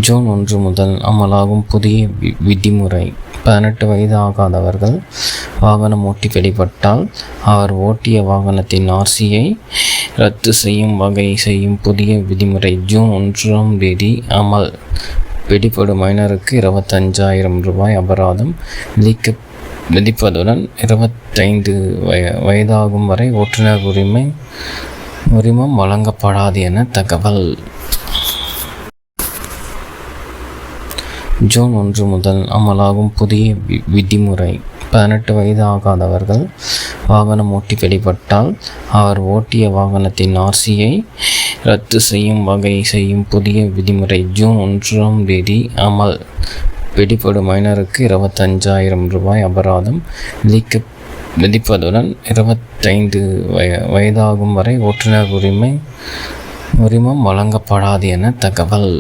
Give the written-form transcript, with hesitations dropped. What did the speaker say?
June 1 முதல் அமலாகும் புதிய விதிமுறை 18 வயது ஆகாதவர்கள் வாகனம் ஓட்டி பிடிபட்டால் அவர் ஓட்டிய வாகனத்தின் ஆர்சியை ரத்து செய்யும் வகை செய்யும் புதிய விதிமுறை ஜூன் 1ஆம் தேதி அமல். பிடிபடும் மைனருக்கு 25,000 ரூபாய் அபராதம் விதிப்பதுடன் 25 வயதாகும் வரை ஓட்டுநர் உரிமம் வழங்கப்படாது என தகவல். ஜூன் 1 முதல் அமலாகும் புதிய விதிமுறை 18 வயது ஆகாதவர்கள் வாகனம் ஓட்டி பிடிபட்டால் அவர் ஓட்டிய வாகனத்தின் ஆர்சியை ரத்து செய்யும் வகை செய்யும் புதிய விதிமுறை ஜூன் 1ஆம் தேதி அமல். பிடிபடும் மைனருக்கு 25,000 ரூபாய் அபராதம் விதிப்பதுடன் 25 வயதாகும் வரை ஓட்டுநர் உரிமம் வழங்கப்படாது என தகவல்.